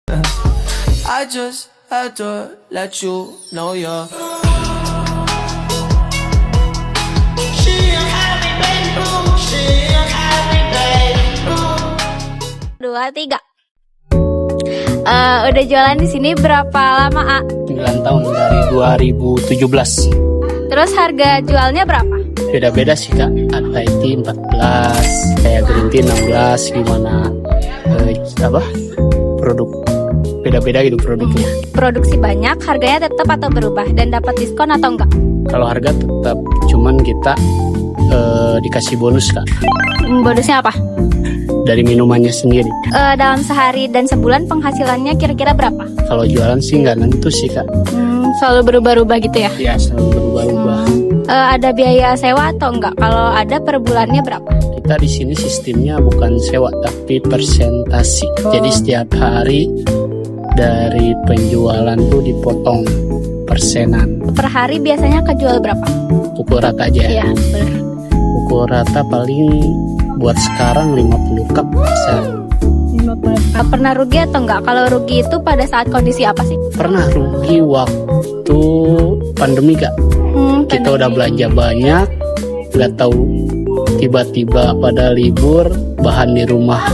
I just had to let you know you're. Dua, tiga. Udah jualan di sini berapa lama, A? 9 tahun dari 2017. Terus harga jualnya berapa? Beda-beda sih Kak. Ada itu 14, kayak green tea 16, gimana produk beda-beda gitu produknya. Produksi banyak, harganya tetap atau berubah dan dapat diskon atau enggak? Kalau harga tetap, cuman kita dikasih bonus Kak Bonusnya apa? dari minumannya sendiri. Dalam sehari dan sebulan penghasilannya kira-kira berapa? Kalau jualan sih nggak nentu sih Kak. Selalu berubah-ubah gitu ya? Ya selalu berubah-ubah. Ada biaya sewa atau enggak? Kalau ada per bulannya berapa? Kita di sini sistemnya bukan sewa tapi persentasi. Jadi setiap hari dari penjualan tuh dipotong persenan. Per hari biasanya kejual berapa? Pukul rata aja. Iya, benar. Pukul rata paling buat sekarang 50 cup bisa. 50. Pernah rugi atau enggak? Kalau rugi itu pada saat kondisi apa sih? Pernah rugi waktu pandemi Kak. Kita udah belanja banyak, nggak tahu tiba-tiba pada libur bahan di rumah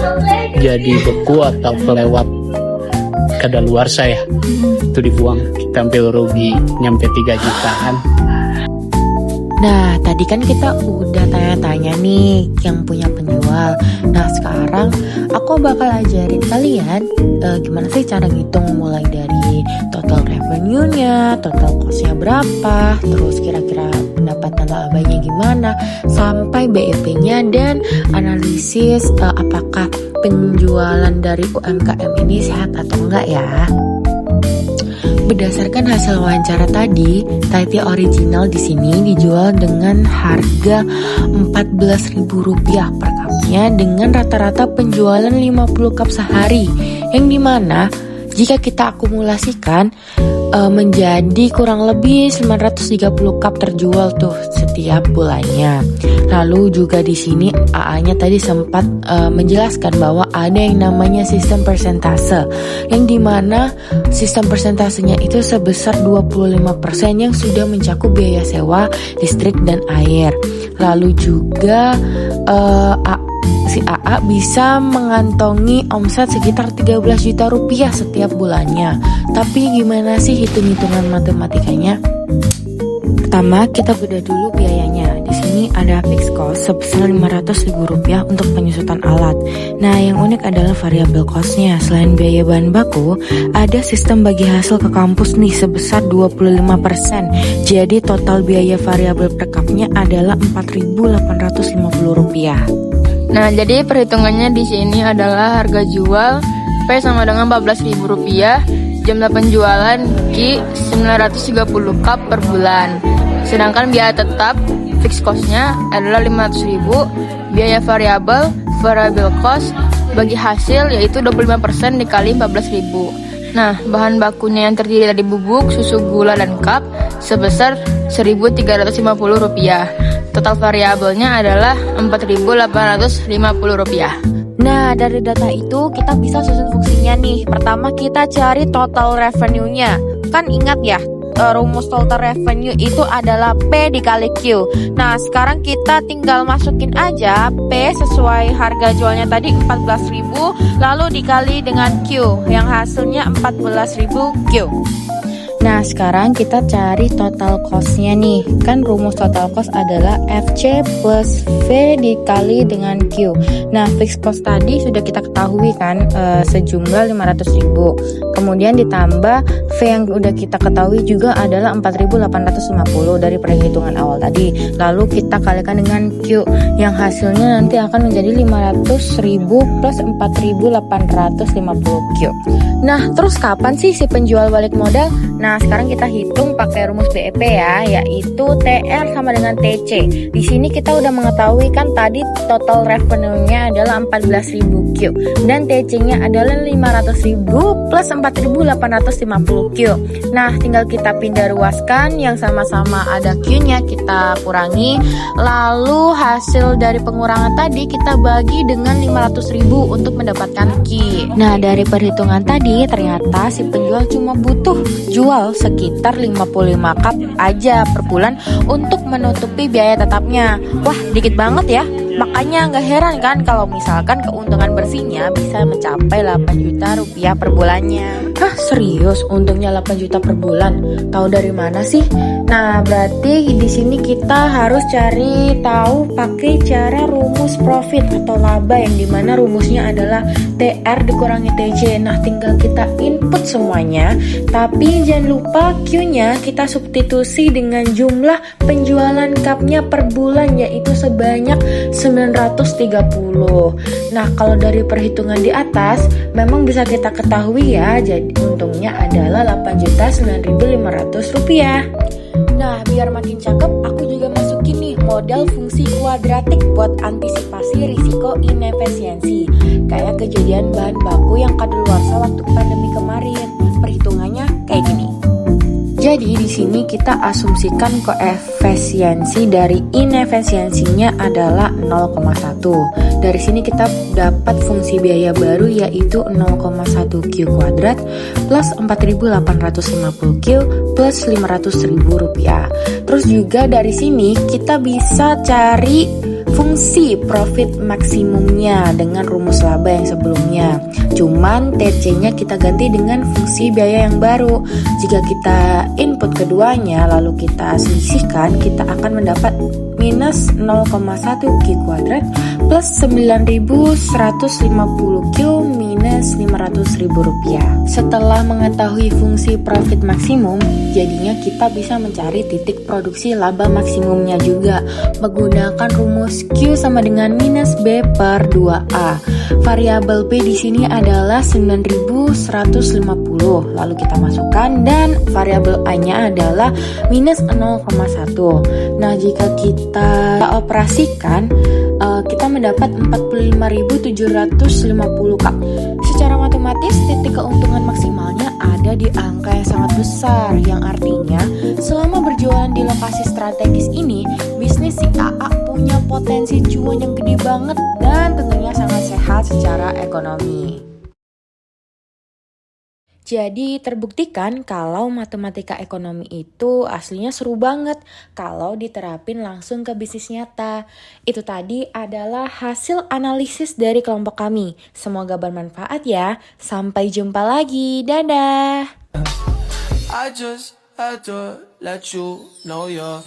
jadi beku atau kelewat kadaluarsa ya. Itu dibuang, kita hampir rugi nyampe 3 jutaan. Nah, tadi kan kita udah tanya-tanya nih yang punya penjual. Nah, sekarang aku bakal ajarin kalian gimana sih cara ngitung mulai dari total revenue-nya, total cost-nya berapa, terus kira-kira pendapatan labanya gimana, sampai BEP-nya dan analisis apakah penjualan dari UMKM ini sehat atau enggak ya. Berdasarkan hasil wawancara tadi, Thai Tea original di sini dijual dengan harga Rp14.000 per cupnya dengan rata-rata penjualan 50 cup sehari. Yang dimana jika kita akumulasikan menjadi kurang lebih 930 cup terjual tuh setiap bulannya. Lalu juga di sini AA-nya tadi sempat menjelaskan bahwa ada yang namanya sistem persentase, yang dimana sistem persentasenya itu sebesar 25% yang sudah mencakup biaya sewa, listrik dan air. Lalu juga si AA bisa mengantongi omset sekitar 13 juta rupiah setiap bulannya. Tapi gimana sih hitung-hitungan matematikanya? Pertama, kita bedah dulu biayanya. Di sini ada fixed cost sebesar Rp500.000 untuk penyusutan alat. Nah, yang unik adalah variable cost-nya. Selain biaya bahan baku, ada sistem bagi hasil ke kampus nih sebesar 25%. Jadi total biaya variabel per cupnya adalah Rp4.850. Nah, jadi perhitungannya di sini adalah harga jual P sama dengan Rp14.000, jumlah penjualan Q 930 cup per bulan. Sedangkan biaya tetap fixed cost-nya adalah Rp500.000, biaya variabel cost bagi hasil yaitu 25% dikali Rp14.000. Nah, bahan bakunya yang terdiri dari bubuk, susu, gula, dan cup sebesar Rp1.350. Total variabelnya adalah Rp4.850. Nah, dari data itu kita bisa susun fungsinya nih. Pertama, kita cari total revenue-nya. Kan ingat ya, rumus total revenue itu adalah P dikali Q. Nah, sekarang kita tinggal masukin aja P sesuai harga jualnya tadi 14.000, lalu dikali dengan Q yang hasilnya 14.000 Q. Nah, sekarang kita cari total cost-nya nih. Kan rumus total cost adalah FC plus V dikali dengan Q. Nah, fixed cost tadi sudah kita ketahui kan, sejumlah 500.000. Kemudian ditambah V yang udah kita ketahui juga adalah 4.850 dari perhitungan awal tadi. Lalu kita kalikan dengan Q yang hasilnya nanti akan menjadi 500.000 plus 4.850 Q. Nah, terus kapan sih si penjual balik modal? Nah, Nah, sekarang kita hitung pakai rumus BEP ya, yaitu TR sama dengan TC. Di sini kita udah mengetahui kan tadi total revenue-nya adalah 14.000 Q dan TC-nya adalah 500.000 plus 4.850 Q. Nah, tinggal kita pindah ruaskan yang sama-sama ada Q-nya kita kurangi, lalu hasil dari pengurangan tadi kita bagi dengan 500.000 untuk mendapatkan Q. Nah, dari perhitungan tadi ternyata si penjual cuma butuh jual sekitar 55 cup aja per bulan untuk menutupi biaya tetapnya. Wah, dikit banget ya. Makanya nggak heran kan kalau misalkan keuntungan bersihnya bisa mencapai 8 juta rupiah per bulannya. Hah, serius? Untungnya 8 juta per bulan? Tahu dari mana sih? Nah, berarti di sini kita harus cari tahu pakai cara rumus profit atau laba yang dimana rumusnya adalah TR dikurangi TC. Nah, tinggal kita input semuanya, tapi jangan lupa Q-nya kita substitusi dengan jumlah penjualan cupnya per bulan, yaitu sebanyak 930. Nah, kalau dari perhitungan di atas memang bisa kita ketahui ya, jadi untungnya adalah 8.9.500 rupiah. Nah, biar makin cakep, aku juga masukin nih modal fungsi kuadratik buat antisipasi risiko inefisiensi. Kayak kejadian bahan baku yang kadaluarsa waktu pandemi kemarin. Perhitungannya kayak gini. Jadi di sini kita asumsikan koefisiensi dari inefisiensinya adalah 0,1. Dari sini kita dapat fungsi biaya baru yaitu 0,1 Q kuadrat plus 4.850 Q plus 500.000 rupiah. Terus juga dari sini kita bisa cari fungsi profit maksimumnya dengan rumus laba yang sebelumnya. Cuman TC-nya kita ganti dengan fungsi biaya yang baru. Jika kita input keduanya lalu kita selisihkan, kita akan mendapat minus 0,1 Q kuadrat plus 9.150 Q minus 500.000 rupiah. Setelah mengetahui fungsi profit maksimum, jadinya kita bisa mencari titik produksi laba maksimumnya juga menggunakan rumus Q sama dengan minus B per 2A. Variabel B di sini adalah 9.150. Lalu kita masukkan dan variabel A-nya adalah minus 0,1. Nah, jika kita operasikan, kita mendapat 45.750 Kak. Secara matematis, titik keuntungan maksimalnya ada di angka yang sangat besar, yang artinya selama berjualan di lokasi strategis ini, bisnis si AA punya potensi cuan yang gede banget dan tentunya sangat sehat secara ekonomi. Jadi terbuktikan kalau matematika ekonomi itu aslinya seru banget kalau diterapin langsung ke bisnis nyata. Itu tadi adalah hasil analisis dari kelompok kami. Semoga bermanfaat ya. Sampai jumpa lagi. Dadah. I just had to let you know you're